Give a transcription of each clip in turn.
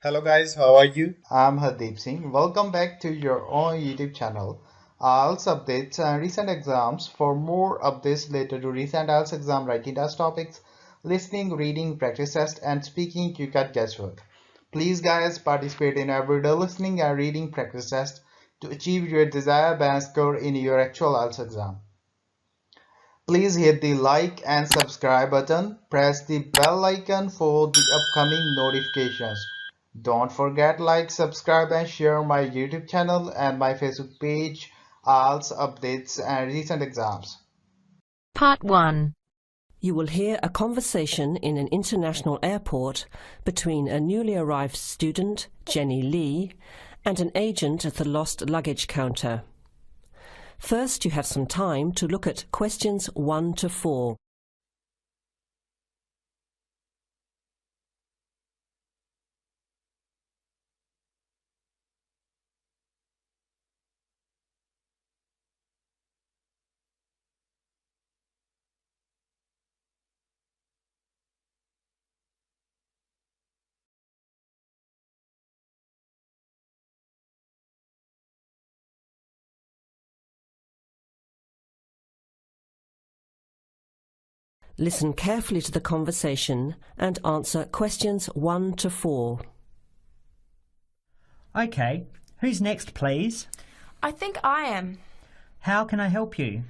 Hello guys, how are you? I'm Hardeep Singh. Welcome back to your own YouTube channel. IELTS updates and recent exams. For more updates related to recent IELTS exam writing test topics, listening, reading, practice test, and speaking, you got guesswork. Please guys participate in everyday listening and reading practice test to achieve your desired band score in your actual IELTS exam. Please hit the like and subscribe button. Press the bell icon for the upcoming notifications. Don't forget like, subscribe and share my YouTube channel and my Facebook page, IELTS updates and recent exams. Part 1. You will hear a conversation in an international airport between a newly arrived student, Jenny Lee, and an agent at the lost luggage counter. First, you have some time to look at questions 1 to 4. Listen carefully to the conversation and answer questions 1 to 4. Okay, who's next, please? I think I am. How can I help you?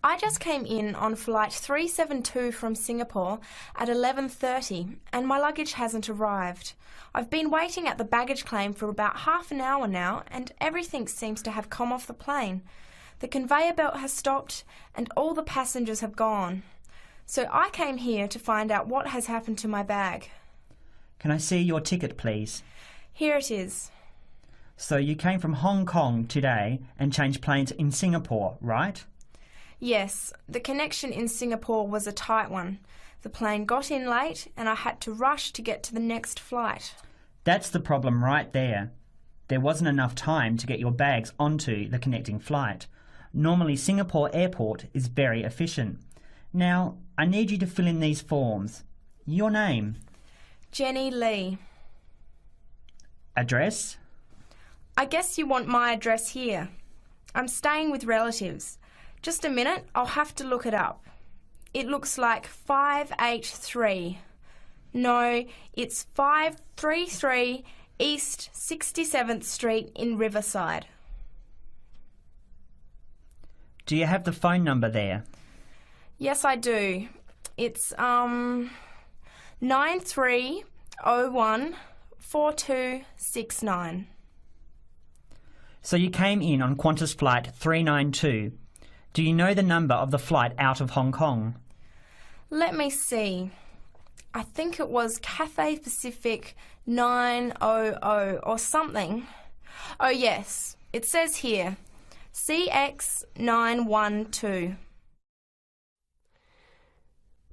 I just came in on flight 372 from Singapore at 11:30 and my luggage hasn't arrived. I've been waiting at the baggage claim for about half an hour now and everything seems to have come off the plane. The conveyor belt has stopped and all the passengers have gone. So I came here to find out what has happened to my bag. Can I see your ticket, please? Here it is. So you came from Hong Kong today and changed planes in Singapore, right? Yes, the connection in Singapore was a tight one. The plane got in late and I had to rush to get to the next flight. That's the problem right there. There wasn't enough time to get your bags onto the connecting flight. Normally Singapore Airport is very efficient. Now, I need you to fill in these forms. Your name? Jenny Lee. Address? I guess you want my address here. I'm staying with relatives. Just a minute, I'll have to look it up. It looks like 583. No, it's 533 East 67th Street in Riverside. Do you have the phone number there? Yes, I do. It's 93014269. So you came in on Qantas flight 392. Do you know the number of the flight out of Hong Kong? Let me see. I think it was Cathay Pacific 900 or something. Oh yes, it says here, CX912.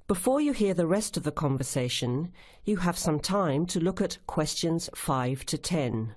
Before you hear the rest of the conversation, you have some time to look at questions 5 to 10.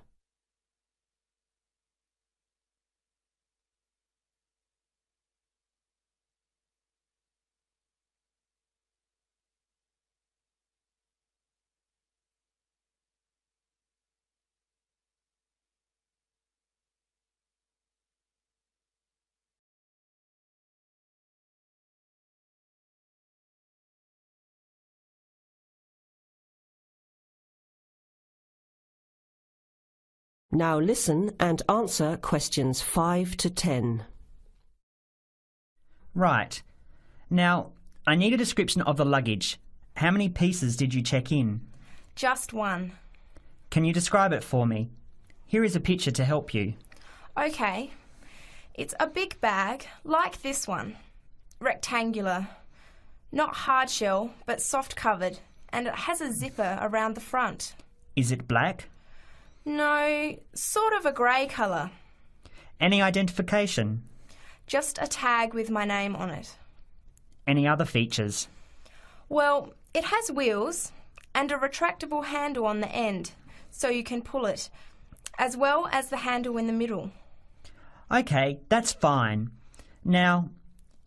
Now listen and answer questions 5 to 10. Right. Now, I need a description of the luggage. How many pieces did you check in? Just one. Can you describe it for me? Here is a picture to help you. Okay. It's a big bag, like this one. Rectangular. Not hard shell, but soft covered, and it has a zipper around the front. Is it black? No, sort of a grey colour. Any identification? Just a tag with my name on it. Any other features? Well, it has wheels and a retractable handle on the end, so you can pull it, as well as the handle in the middle. Okay, that's fine. Now,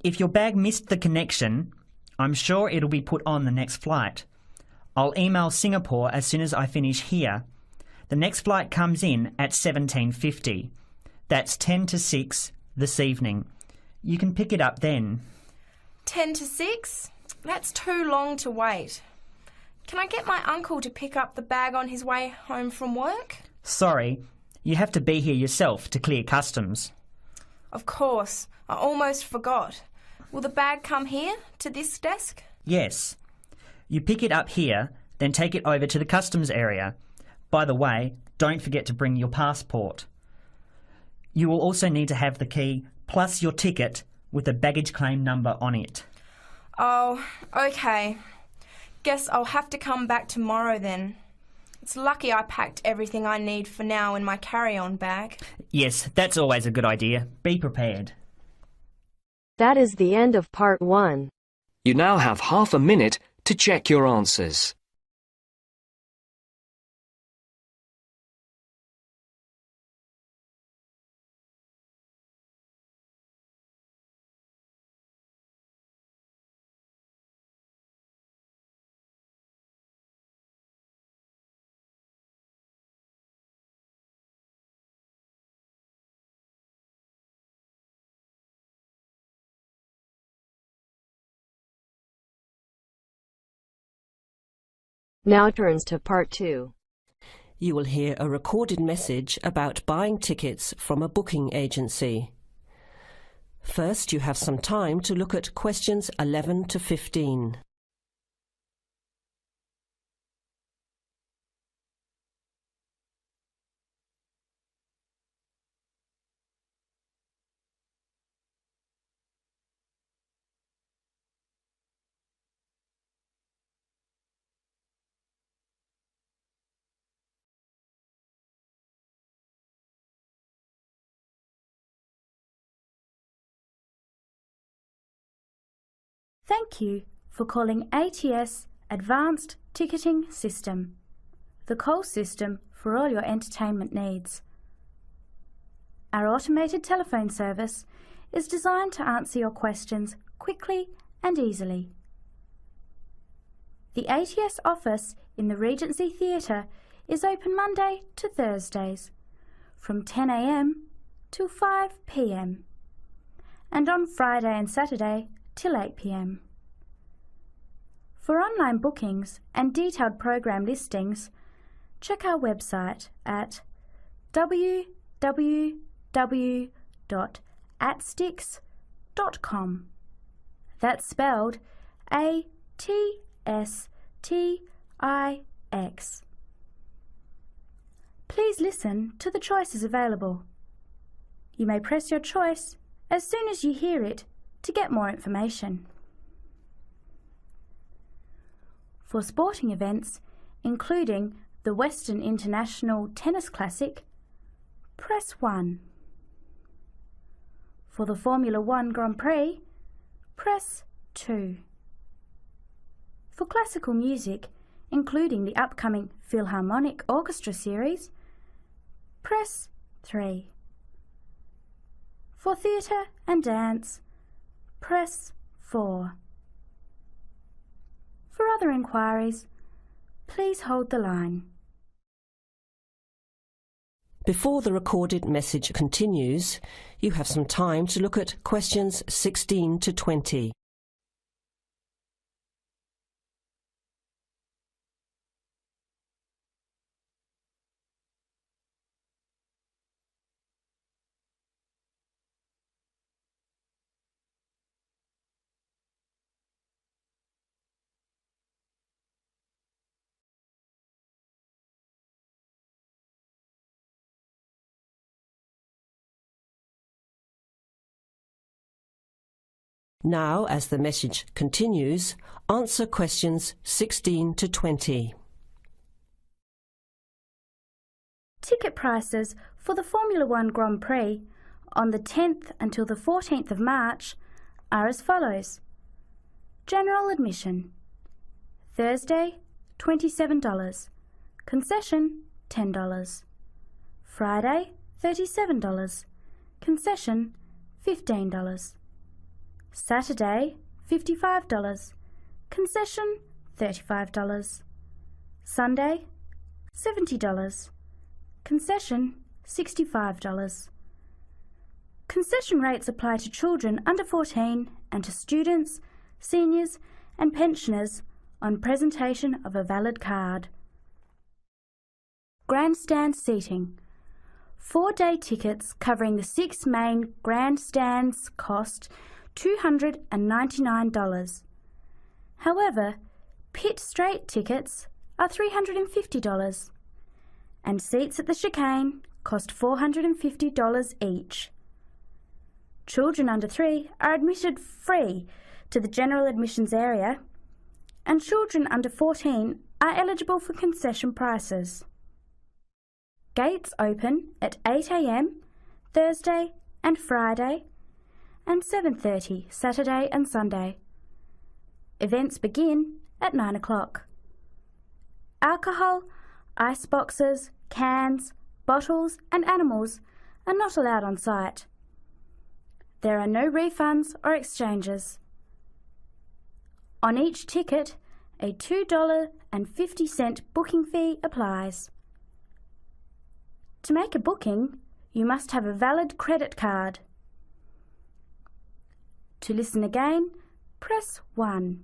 if your bag missed the connection, I'm sure it'll be put on the next flight. I'll email Singapore as soon as I finish here. The next flight comes in at 17:50. That's 10 to 6 this evening. You can pick it up then. 10 to 6? That's too long to wait. Can I get my uncle to pick up the bag on his way home from work? Sorry, you have to be here yourself to clear customs. Of course. I almost forgot. Will the bag come here, to this desk? Yes. You pick it up here, then take it over to the customs area. By the way, don't forget to bring your passport. You will also need to have the key plus your ticket with the baggage claim number on it. Oh, okay. Guess I'll have to come back tomorrow then. It's lucky I packed everything I need for now in my carry-on bag. Yes, that's always a good idea. Be prepared. That is the end of part 1. You now have half a minute to check your answers. Now turns to part 2. You will hear a recorded message about buying tickets from a booking agency. First, you have some time to look at questions 11 to 15. Thank you for calling ATS Advanced Ticketing System, the call system for all your entertainment needs. Our automated telephone service is designed to answer your questions quickly and easily. The ATS office in the Regency Theatre is open Monday to Thursdays from 10 a.m. till 5 p.m. and on Friday and Saturday till 8 p.m. For online bookings and detailed program listings, check our website at www.atstix.com. That's spelled ATSTIX. Please listen to the choices available. You may press your choice as soon as you hear it to get more information. For sporting events, including the Western International Tennis Classic, press 1. For the Formula 1 Grand Prix, press 2. For classical music, including the upcoming Philharmonic Orchestra series, press 3. For theatre and dance, press 4. For other inquiries, please hold the line. Before the recorded message continues, you have some time to look at questions 16 to 20. Now, as the message continues, answer questions 16 to 20. Ticket prices for the Formula 1 Grand Prix on the 10th until the 14th of March are as follows. General admission. Thursday, $27. Concession, $10. Friday, $37. Concession, $15. Saturday, $55. Concession, $35. Sunday, $70. Concession, $65. Concession rates apply to children under 14 and to students, seniors and pensioners on presentation of a valid card. Grandstand seating. 4-day tickets covering the 6 main grandstands cost $299. However, pit straight tickets are $350 and seats at the chicane cost $450 each. Children under 3 are admitted free to the general admissions area, and children under 14 are eligible for concession prices. Gates open at 8 a.m. Thursday and Friday and 7:30 Saturday and Sunday. Events begin at 9 o'clock. Alcohol, ice boxes, cans, bottles and animals are not allowed on site. There are no refunds or exchanges. On each ticket, a $2.50 booking fee applies. To make a booking, you must have a valid credit card. To listen again, press 1.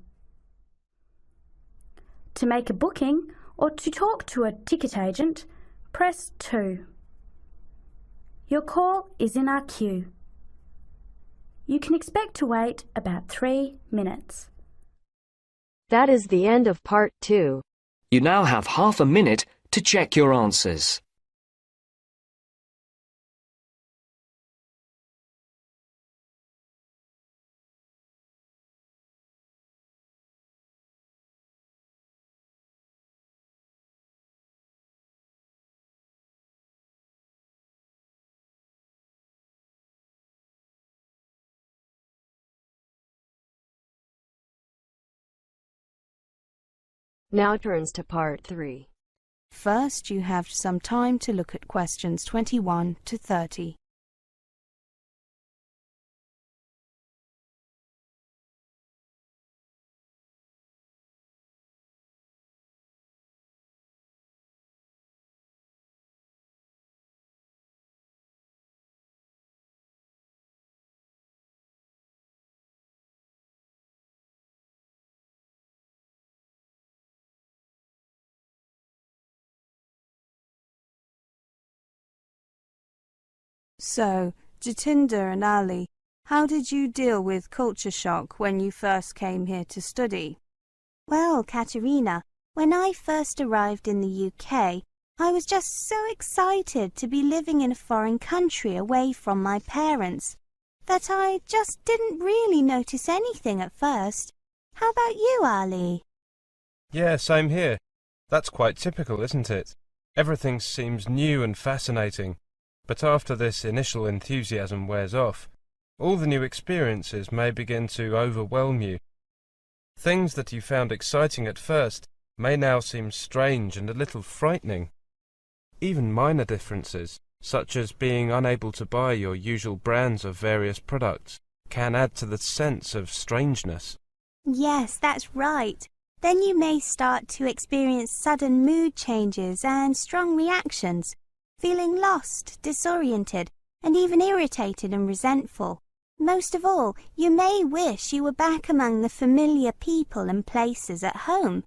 To make a booking or to talk to a ticket agent, press 2. Your call is in our queue. You can expect to wait about 3 minutes. That is the end of part 2. You now have half a minute to check your answers. Now turns to part 3. First, you have some time to look at questions 21 to 30. So, Jatinder and Ali, how did you deal with culture shock when you first came here to study? Well, Katerina, when I first arrived in the UK, I was just so excited to be living in a foreign country away from my parents that I just didn't really notice anything at first. How about you, Ali? Yeah, same here. That's quite typical, isn't it? Everything seems new and fascinating. But after this initial enthusiasm wears off, all the new experiences may begin to overwhelm you. Things that you found exciting at first may now seem strange and a little frightening. Even minor differences, such as being unable to buy your usual brands of various products, can add to the sense of strangeness. Yes, that's right. Then you may start to experience sudden mood changes and strong reactions, feeling lost, disoriented, and even irritated and resentful. Most of all, you may wish you were back among the familiar people and places at home.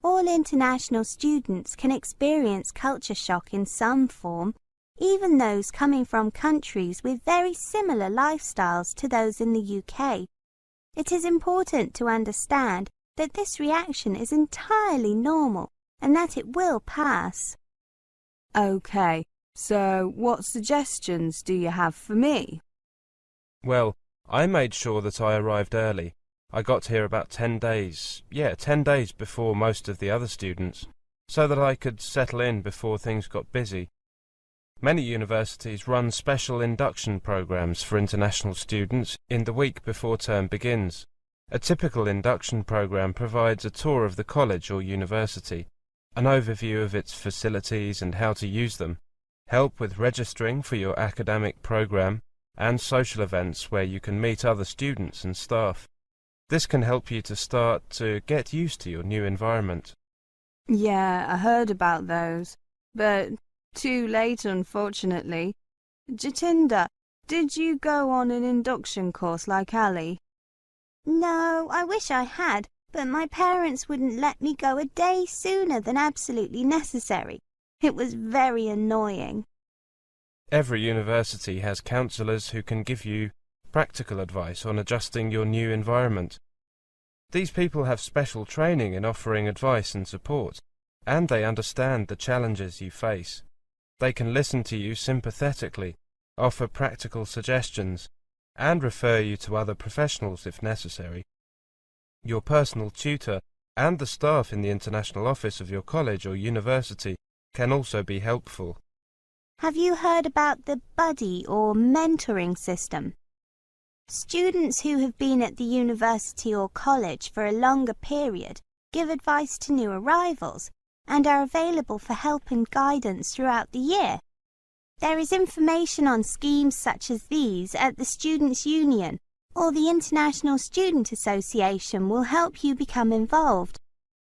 All international students can experience culture shock in some form, even those coming from countries with very similar lifestyles to those in the UK. It is important to understand that this reaction is entirely normal and that it will pass. Okay. So, what suggestions do you have for me? Well, I made sure that I arrived early. I got here about 10 days before most of the other students, so that I could settle in before things got busy. Many universities run special induction programs for international students in the week before term begins. A typical induction program provides a tour of the college or university, an overview of its facilities and how to use them, help with registering for your academic program, and social events where you can meet other students and staff. This can help you to start to get used to your new environment. Yeah, I heard about those. But Too late, unfortunately. Jatinder, did you go on an induction course like Ali? No, I wish I had, but my parents wouldn't let me go a day sooner than absolutely necessary. It was very annoying. Every university has counsellors who can give you practical advice on adjusting your new environment. These people have special training in offering advice and support, and they understand the challenges you face. They can listen to you sympathetically, offer practical suggestions, and refer you to other professionals if necessary. Your personal tutor and the staff in the international office of your college or university can also be helpful. Have you heard about the buddy or mentoring system? Students who have been at the university or college for a longer period give advice to new arrivals and are available for help and guidance throughout the year. There is information on schemes such as these at the Students' Union, or the International Student Association will help you become involved.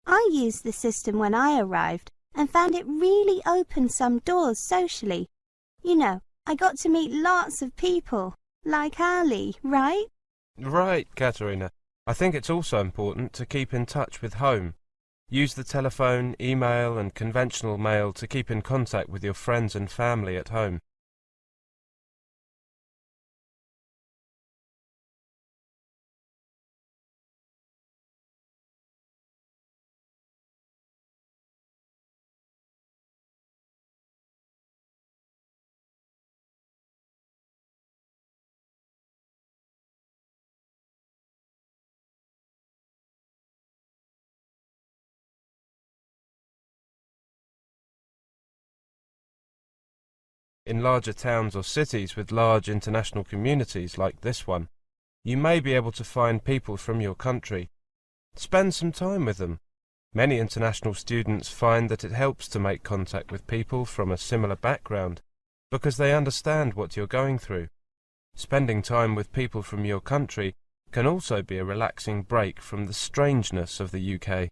I used the system when I arrived and found it really opened some doors socially. You know, I got to meet lots of people, like Ali, right? Right, Katerina. I think it's also important to keep in touch with home. Use the telephone, email and conventional mail to keep in contact with your friends and family at home. In larger towns or cities with large international communities like this one, you may be able to find people from your country. Spend some time with them. Many international students find that it helps to make contact with people from a similar background because they understand what you're going through. Spending time with people from your country can also be a relaxing break from the strangeness of the UK.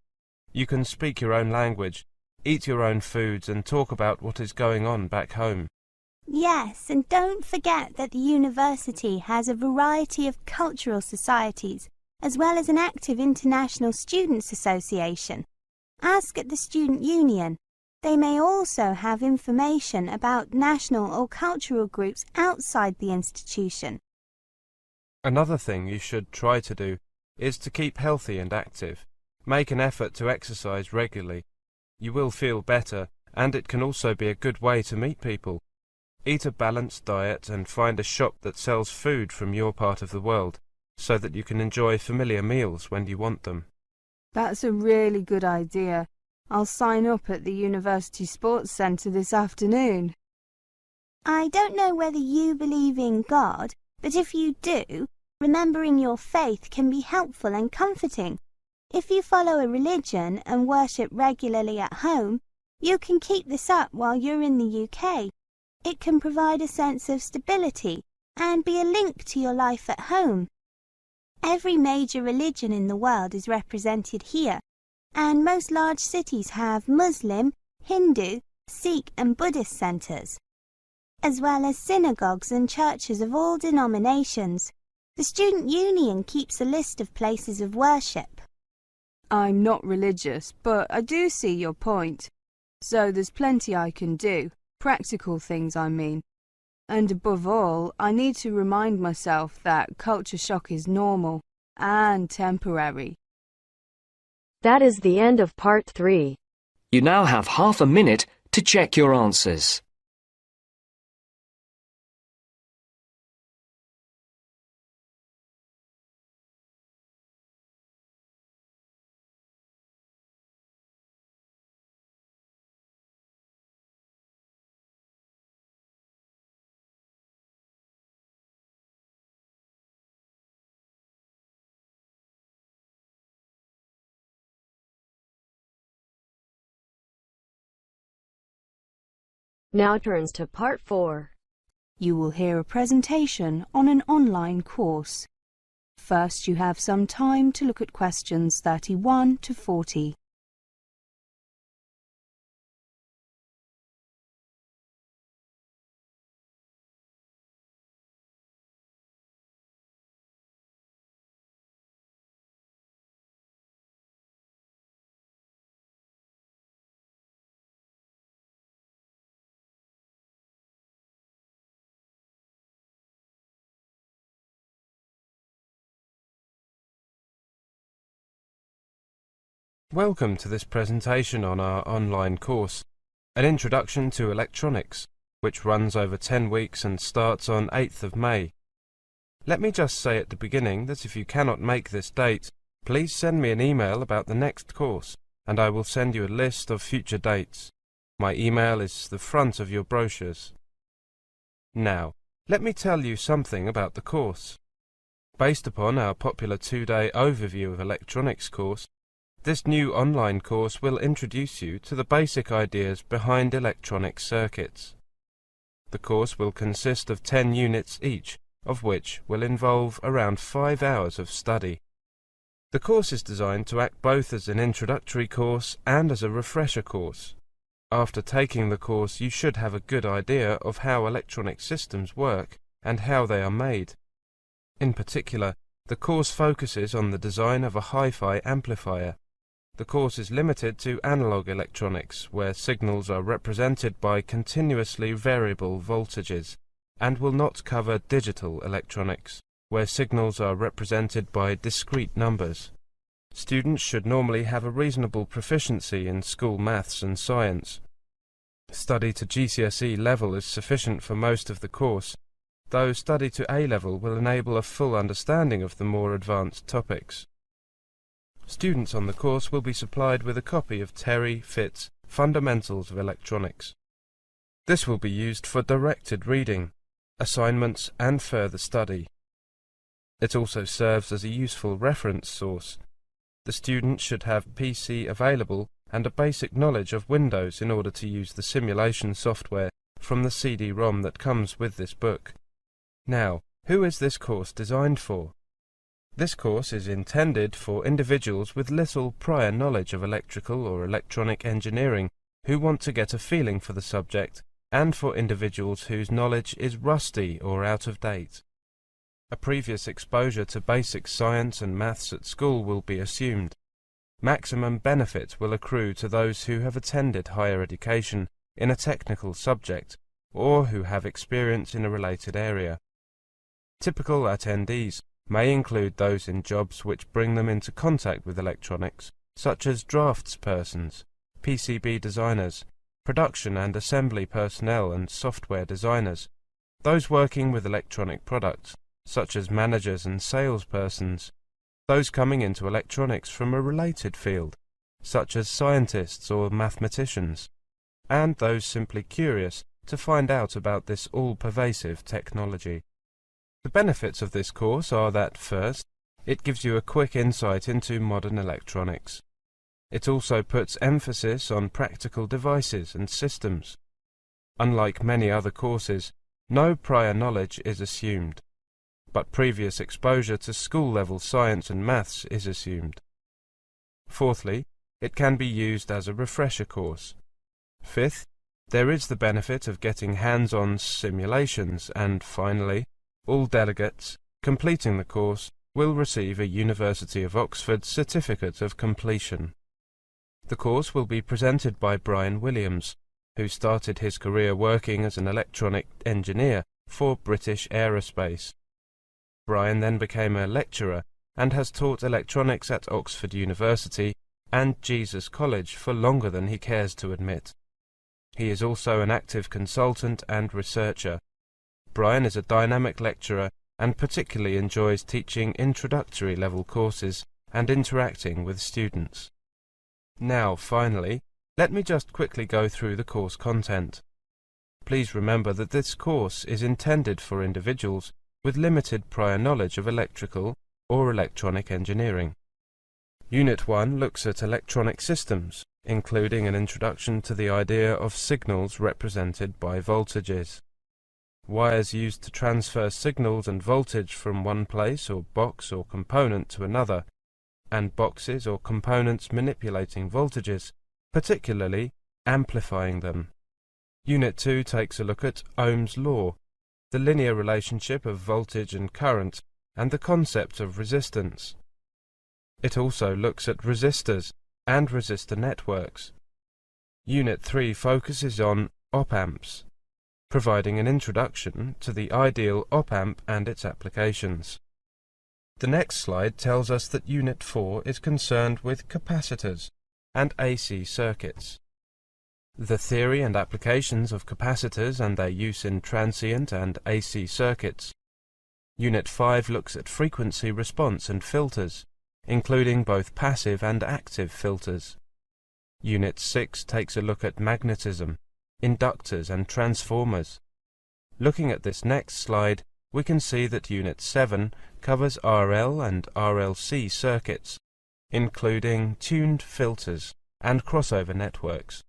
You can speak your own language, eat your own foods and talk about what is going on back home. Yes, and don't forget that the university has a variety of cultural societies, as well as an active international students association. Ask at the Student Union. They may also have information about national or cultural groups outside the institution. Another thing you should try to do is to keep healthy and active. Make an effort to exercise regularly. You will feel better, and it can also be a good way to meet people. Eat a balanced diet and find a shop that sells food from your part of the world, so that you can enjoy familiar meals when you want them. That's a really good idea. I'll sign up at the University Sports Centre this afternoon. I don't know whether you believe in God, but if you do, remembering your faith can be helpful and comforting. If you follow a religion and worship regularly at home, you can keep this up while you're in the UK. It can provide a sense of stability and be a link to your life at home. Every major religion in the world is represented here, and most large cities have Muslim, Hindu, Sikh and Buddhist centres, as well as synagogues and churches of all denominations. The Student Union keeps a list of places of worship. I'm not religious, but I do see your point. So there's plenty I can do. Practical things, I mean. And above all, I need to remind myself that culture shock is normal and temporary. That is the end of part 3. You now have half a minute to check your answers. Now turns to part 4. You will hear a presentation on an online course. First, you have some time to look at questions 31 to 40. Welcome to this presentation on our online course, An Introduction to Electronics, which runs over 10 weeks and starts on 8th of May. Let me just say at the beginning that if you cannot make this date, please send me an email about the next course, and I will send you a list of future dates. My email is the front of your brochures. Now, let me tell you something about the course. Based upon our popular 2-day overview of electronics course, this new online course will introduce you to the basic ideas behind electronic circuits. The course will consist of 10 units each, of which will involve around 5 hours of study. The course is designed to act both as an introductory course and as a refresher course. After taking the course, you should have a good idea of how electronic systems work and how they are made. In particular, the course focuses on the design of a hi-fi amplifier. The course is limited to analog electronics, where signals are represented by continuously variable voltages, and will not cover digital electronics, where signals are represented by discrete numbers. Students should normally have a reasonable proficiency in school maths and science. Study to GCSE level is sufficient for most of the course, though study to A level will enable a full understanding of the more advanced topics. Students on the course will be supplied with a copy of Terry Fitt's Fundamentals of Electronics. This will be used for directed reading, assignments and further study. It also serves as a useful reference source. The student should have PC available and a basic knowledge of Windows in order to use the simulation software from the CD-ROM that comes with this book. Now, who is this course designed for? This course is intended for individuals with little prior knowledge of electrical or electronic engineering who want to get a feeling for the subject, and for individuals whose knowledge is rusty or out of date. A previous exposure to basic science and maths at school will be assumed. Maximum benefit will accrue to those who have attended higher education in a technical subject, or who have experience in a related area. Typical attendees may include those in jobs which bring them into contact with electronics, such as draftspersons, PCB designers, production and assembly personnel and software designers, those working with electronic products, such as managers and salespersons, those coming into electronics from a related field, such as scientists or mathematicians, and those simply curious to find out about this all-pervasive technology. The benefits of this course are that, first, it gives you a quick insight into modern electronics. It also puts emphasis on practical devices and systems. Unlike many other courses, no prior knowledge is assumed, but previous exposure to school-level science and maths is assumed. Fourthly, it can be used as a refresher course. Fifth, there is the benefit of getting hands-on simulations, and finally, all delegates completing the course will receive a University of Oxford certificate of completion. The course will be presented by Brian Williams, who started his career working as an electronic engineer for British Aerospace. Brian then became a lecturer and has taught electronics at Oxford University and Jesus College for longer than he cares to admit. He is also an active consultant and researcher. Brian is a dynamic lecturer and particularly enjoys teaching introductory level courses and interacting with students. Now, finally, let me just quickly go through the course content. Please remember that this course is intended for individuals with limited prior knowledge of electrical or electronic engineering. Unit 1 looks at electronic systems, including an introduction to the idea of signals represented by voltages. Wires used to transfer signals and voltage from one place or box or component to another, and boxes or components manipulating voltages, particularly amplifying them. Unit 2 takes a look at Ohm's law, the linear relationship of voltage and current, and the concept of resistance. It also looks at resistors and resistor networks. Unit 3 focuses on op-amps, providing an introduction to the ideal op-amp and its applications. The next slide tells us that Unit 4 is concerned with capacitors, and AC circuits. The theory and applications of capacitors and their use in transient and AC circuits. Unit 5 looks at frequency response and filters, including both passive and active filters. Unit 6 takes a look at magnetism, inductors and transformers. Looking at this next slide, we can see that Unit 7 covers RL and RLC circuits, including tuned filters and crossover networks.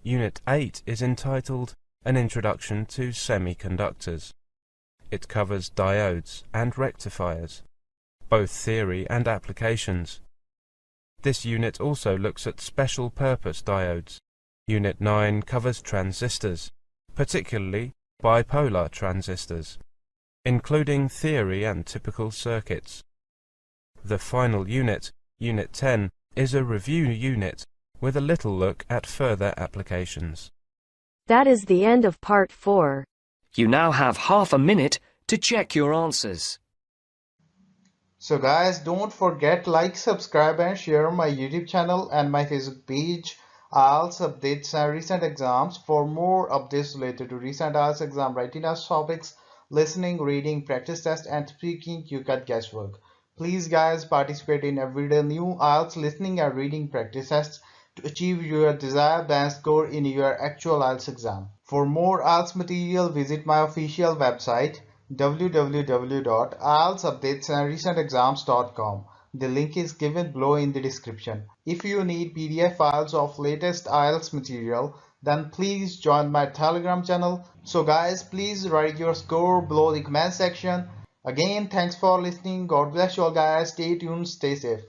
Unit 8 is entitled An Introduction to Semiconductors. It covers diodes and rectifiers, both theory and applications. This unit also looks at special purpose diodes. Unit 9 covers transistors, particularly bipolar transistors, including theory and typical circuits. The final unit, Unit 10, is a review unit with a little look at further applications. That is the end of part 4. You now have half a minute to check your answers. So guys, don't forget like, subscribe and share my YouTube channel and my Facebook page, IELTS updates and recent exams. For more updates related to recent IELTS exam writing test topics, listening, reading, practice test and speaking, you got guesswork. Please guys, participate in everyday new IELTS listening and reading practice tests to achieve your desired band score in your actual IELTS exam. For more IELTS material, visit my official website www.ieltsupdatesandrecentexams.com. The link is given below in the description. If you need PDF files of latest IELTS material, then please join my Telegram channel. So guys, please write your score below the comment section. Again, thanks for listening. God bless you all guys. Stay tuned, stay safe.